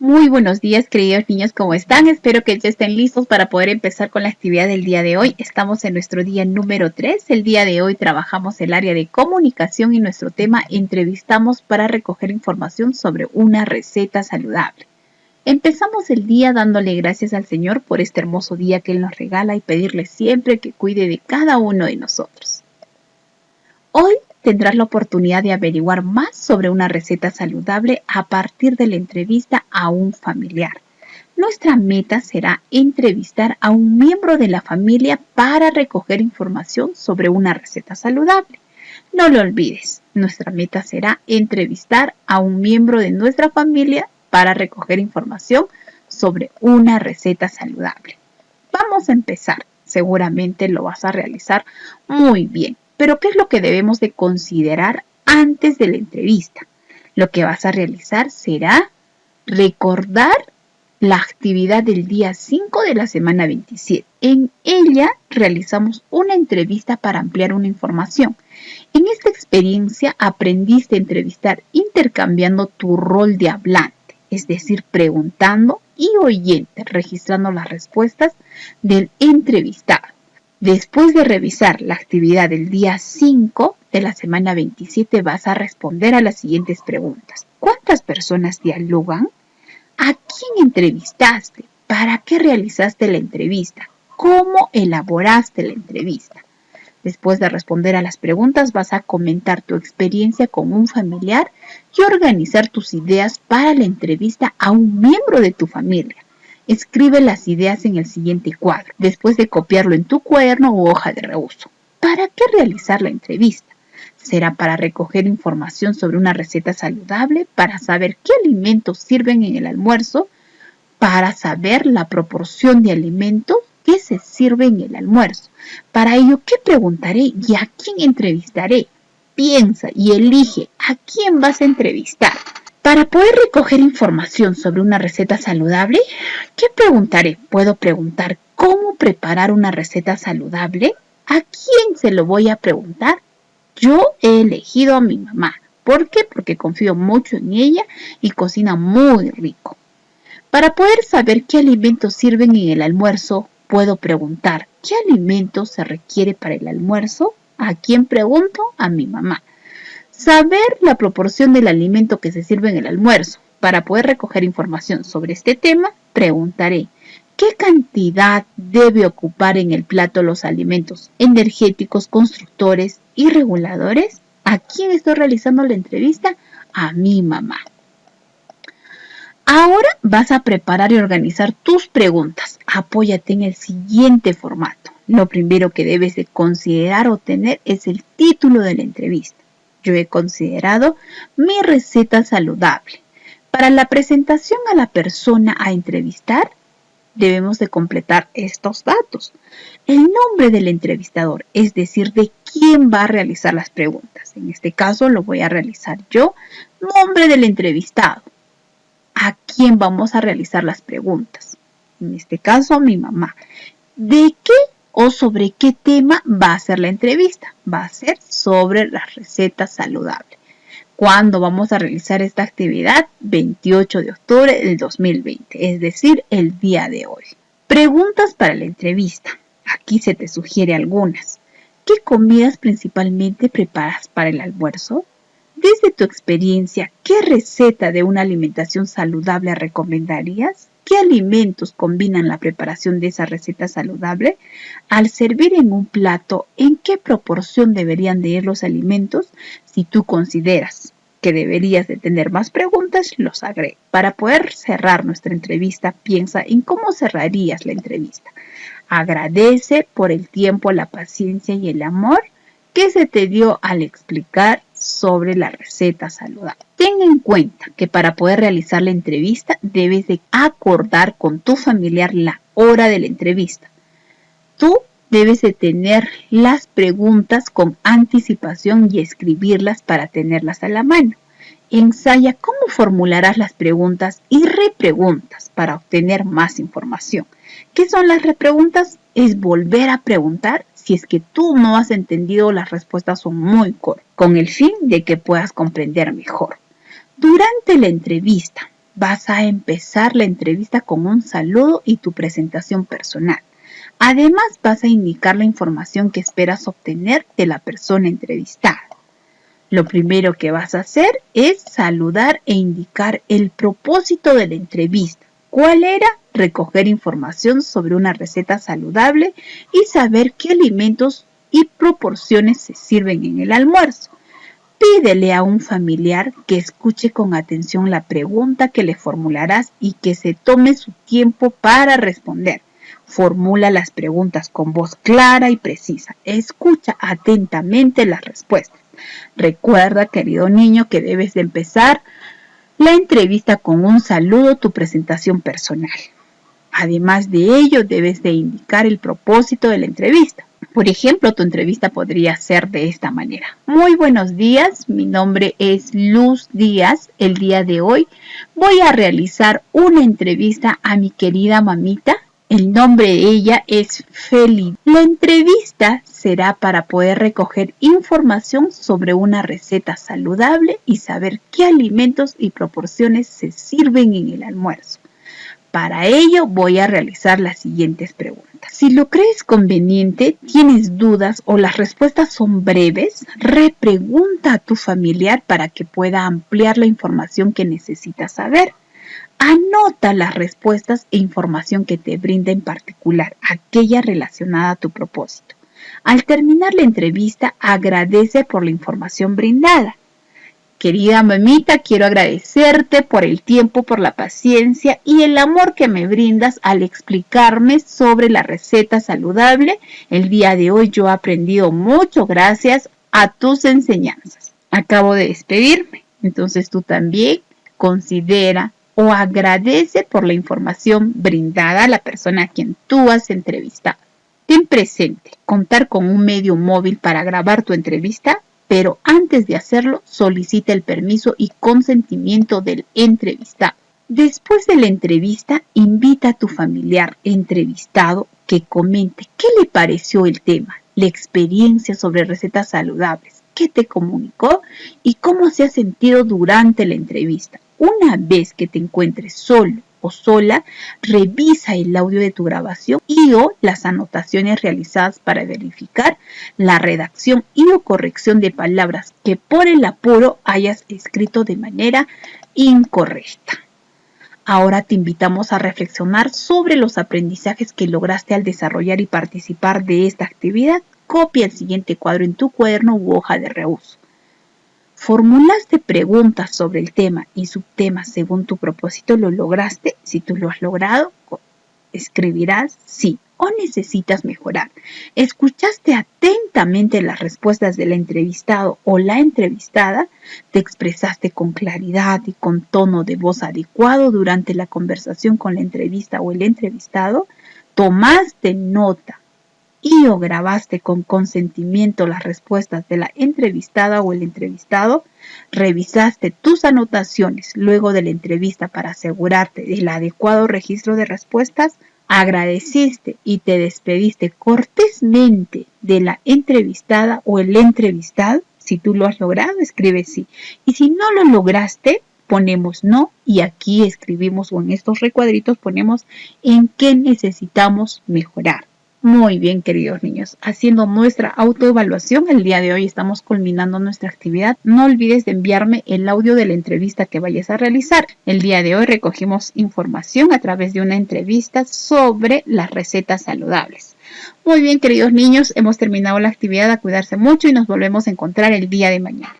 Muy buenos días, queridos niños, ¿cómo están? Espero que ya estén listos para poder empezar con la actividad del día de hoy. Estamos en nuestro día número 3. El día de hoy trabajamos el área de comunicación y nuestro tema entrevistamos para recoger información sobre una receta saludable. Empezamos el día dándole gracias al Señor por este hermoso día que Él nos regala y pedirle siempre que cuide de cada uno de nosotros. Hoy tendrás la oportunidad de averiguar más sobre una receta saludable a partir de la entrevista a un familiar. Nuestra meta será entrevistar a un miembro de la familia para recoger información sobre una receta saludable. No lo olvides, nuestra meta será entrevistar a un miembro de nuestra familia para recoger información sobre una receta saludable. Vamos a empezar. Seguramente lo vas a realizar muy bien. Pero ¿qué es lo que debemos de considerar antes de la entrevista? Lo que vas a realizar será recordar la actividad del día 5 de la semana 27. En ella realizamos una entrevista para ampliar una información. En esta experiencia aprendiste a entrevistar intercambiando tu rol de hablante, es decir, preguntando y oyente, registrando las respuestas del entrevistado. Después de revisar la actividad del día 5 de la semana 27, vas a responder a las siguientes preguntas. ¿Cuántas personas dialogan? ¿A quién entrevistaste? ¿Para qué realizaste la entrevista? ¿Cómo elaboraste la entrevista? Después de responder a las preguntas, vas a comentar tu experiencia con un familiar y organizar tus ideas para la entrevista a un miembro de tu familia. Escribe las ideas en el siguiente cuadro, después de copiarlo en tu cuaderno u hoja de reuso. ¿Para qué realizar la entrevista? ¿Será para recoger información sobre una receta saludable, para saber qué alimentos sirven en el almuerzo, para saber la proporción de alimentos que se sirven en el almuerzo? Para ello, ¿qué preguntaré y a quién entrevistaré? Piensa y elige a quién vas a entrevistar. Para poder recoger información sobre una receta saludable, ¿qué preguntaré? Puedo preguntar cómo preparar una receta saludable. ¿A quién se lo voy a preguntar? Yo he elegido a mi mamá. ¿Por qué? Porque confío mucho en ella y cocina muy rico. Para poder saber qué alimentos sirven en el almuerzo, puedo preguntar ¿qué alimentos se requiere para el almuerzo? ¿A quién pregunto? A mi mamá. Saber la proporción del alimento que se sirve en el almuerzo. Para poder recoger información sobre este tema, preguntaré ¿qué cantidad debe ocupar en el plato los alimentos energéticos, constructores y reguladores? ¿A quién estoy realizando la entrevista? A mi mamá. Ahora vas a preparar y organizar tus preguntas. Apóyate en el siguiente formato. Lo primero que debes de considerar o tener es el título de la entrevista. Yo he considerado mi receta saludable. Para la presentación a la persona a entrevistar, debemos de completar estos datos. El nombre del entrevistador, es decir, de quién va a realizar las preguntas. En este caso lo voy a realizar yo. Nombre del entrevistado. ¿A quién vamos a realizar las preguntas? En este caso, a mi mamá. ¿De qué o sobre qué tema va a ser la entrevista? Va a ser sobre las recetas saludables. ¿Cuándo vamos a realizar esta actividad? 28 de octubre del 2020, es decir, el día de hoy. Preguntas para la entrevista. Aquí se te sugiere algunas. ¿Qué comidas principalmente preparas para el almuerzo? Desde tu experiencia, ¿qué receta de una alimentación saludable recomendarías? ¿Qué alimentos combinan la preparación de esa receta saludable? Al servir en un plato, ¿en qué proporción deberían de ir los alimentos? Si tú consideras que deberías de tener más preguntas, los agrego. Para poder cerrar nuestra entrevista, piensa en cómo cerrarías la entrevista. Agradece por el tiempo, la paciencia y el amor que se te dio al explicar sobre la receta saludable. Ten en cuenta que para poder realizar la entrevista debes de acordar con tu familiar la hora de la entrevista. Tú debes de tener las preguntas con anticipación y escribirlas para tenerlas a la mano. Ensaya cómo formularás las preguntas y repreguntas para obtener más información. ¿Qué son las repreguntas? Es volver a preguntar si es que tú no has entendido, las respuestas son muy cortas, con el fin de que puedas comprender mejor. Durante la entrevista, vas a empezar la entrevista con un saludo y tu presentación personal. Además, vas a indicar la información que esperas obtener de la persona entrevistada. Lo primero que vas a hacer es saludar e indicar el propósito de la entrevista. ¿Cuál era? Recoger información sobre una receta saludable y saber qué alimentos y proporciones se sirven en el almuerzo. Pídele a un familiar que escuche con atención la pregunta que le formularás y que se tome su tiempo para responder. Formula las preguntas con voz clara y precisa. Escucha atentamente las respuestas. Recuerda, querido niño, que debes de empezar la entrevista con un saludo, tu presentación personal. Además de ello, debes de indicar el propósito de la entrevista. Por ejemplo, tu entrevista podría ser de esta manera. Muy buenos días, mi nombre es Luz Díaz. El día de hoy voy a realizar una entrevista a mi querida mamita. El nombre de ella es Feli. La entrevista será para poder recoger información sobre una receta saludable y saber qué alimentos y proporciones se sirven en el almuerzo. Para ello voy a realizar las siguientes preguntas. Si lo crees conveniente, tienes dudas o las respuestas son breves, repregunta a tu familiar para que pueda ampliar la información que necesitas saber. Anota las respuestas e información que te brinda en particular, aquella relacionada a tu propósito. Al terminar la entrevista, agradece por la información brindada. Querida mamita, quiero agradecerte por el tiempo, por la paciencia y el amor que me brindas al explicarme sobre la receta saludable. El día de hoy yo he aprendido mucho gracias a tus enseñanzas. Acabo de despedirme, entonces tú también considera o agradece por la información brindada a la persona a quien tú has entrevistado. Ten presente contar con un medio móvil para grabar tu entrevista, pero antes de hacerlo solicita el permiso y consentimiento del entrevistado. Después de la entrevista, invita a tu familiar entrevistado que comente qué le pareció el tema, la experiencia sobre recetas saludables, qué te comunicó y cómo se ha sentido durante la entrevista. Una vez que te encuentres solo o sola, revisa el audio de tu grabación y o las anotaciones realizadas para verificar la redacción y o corrección de palabras que por el apuro hayas escrito de manera incorrecta. Ahora te invitamos a reflexionar sobre los aprendizajes que lograste al desarrollar y participar de esta actividad. Copia el siguiente cuadro en tu cuaderno u hoja de reuso. ¿Formulaste preguntas sobre el tema y subtemas según tu propósito? ¿Lo lograste? Si tú lo has logrado, escribirás sí o necesitas mejorar. ¿Escuchaste atentamente las respuestas del entrevistado o la entrevistada? ¿Te expresaste con claridad y con tono de voz adecuado durante la conversación con la entrevista o el entrevistado? ¿Tomaste nota y o grabaste con consentimiento las respuestas de la entrevistada o el entrevistado? ¿Revisaste tus anotaciones luego de la entrevista para asegurarte del adecuado registro de respuestas? ¿Agradeciste y te despediste cortésmente de la entrevistada o el entrevistado? Si tú lo has logrado, escribe sí. Y si no lo lograste, ponemos no y aquí escribimos o en estos recuadritos ponemos en qué necesitamos mejorar. Muy bien, queridos niños, haciendo nuestra autoevaluación, el día de hoy estamos culminando nuestra actividad. No olvides de enviarme el audio de la entrevista que vayas a realizar. El día de hoy recogimos información a través de una entrevista sobre las recetas saludables. Muy bien, queridos niños, hemos terminado la actividad. A cuidarse mucho y nos volvemos a encontrar el día de mañana.